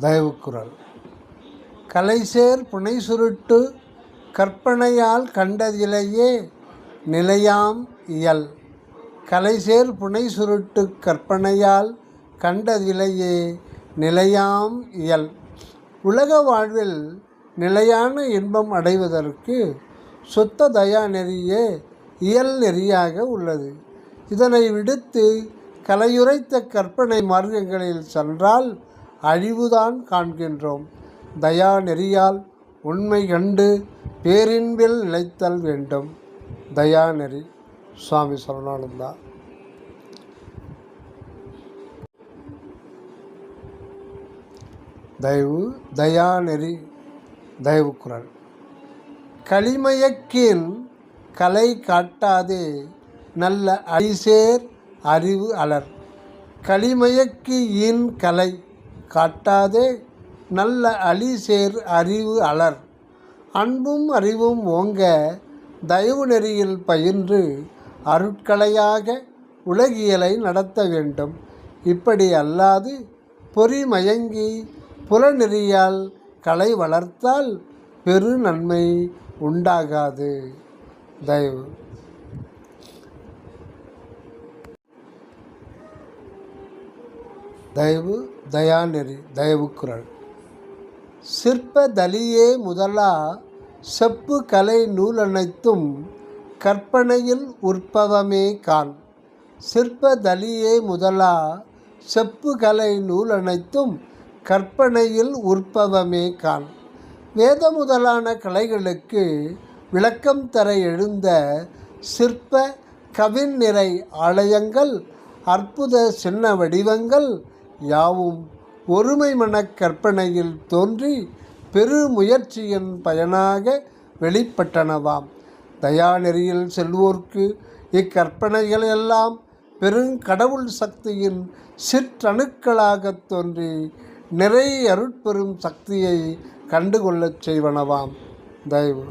தயவுக்குறள். கலைசேர் புனை சுருட்டு கற்பனையால் கண்டதிலையே நிலையாம் இயல். கலைசேர் புனை சுருட்டு கற்பனையால் கண்டதிலையே நிலையாம் இயல். உலக வாழ்வில் நிலையான இன்பம் அடைவதற்கு சுத்த தயா நெறியே இயல் நெறியாக உள்ளது. இதனை விடுத்து கலையுரைத்த கற்பனை மார்க்கங்களில் சென்றால் அழிவுதான் காண்கின்றோம். தயா நெறியால் உண்மை கண்டு பேரின்பில் நிலைத்தல் வேண்டும். தயா நெறி. சுவாமி சரவணானந்தா. தயா நெறி. தயவுக்குறள். களிமயக்கின் கலை காட்டாதே நல்ல அடிசேர் அறிவு அலர். களிமயக்கு இன் கலை காட்டாதே நல்ல அலிசேர் அறிவு அலர். அன்பும் அறிவும் ஓங்க தயவு நெறியில் பயின்று அருட்கலையாக உலகியலை நடத்த வேண்டும். இப்படி அல்லாது பொறி மயங்கி புலநெறியால் கலை வளர்த்தால் பெரு நன்மை உண்டாகாது. தயா நெறி. தயவுக்குறள். சிற்ப தலியே முதலா செப்பு கலை நூலனைத்தும் கற்பனையில் உற்பவமே காண். சிற்ப தலியே முதலா செப்பு கலை நூலனைத்தும் கற்பனையில் உற்பவமே காண். வேத முதலான கலைகளுக்கு விளக்கம் தர எழுந்த சிற்ப கவின்நிறை ஆலயங்கள் அற்புத சின்ன வடிவங்கள் யாவும் ஒருமை மனக் கற்பனையில் தோன்றி பெரு முயற்சியின் பயனாக வெளிப்பட்டனவாம். தயா நெறியில் செல்வோர்க்கு இக்கற்பனைகள் எல்லாம் பெருங்கடவுள் சக்தியின் சிற்றணுக்களாகத் தோன்றி நிறை அருட்பெரும் சக்தியை கண்டுகொள்ளச் செய்வனவாம். தயவு.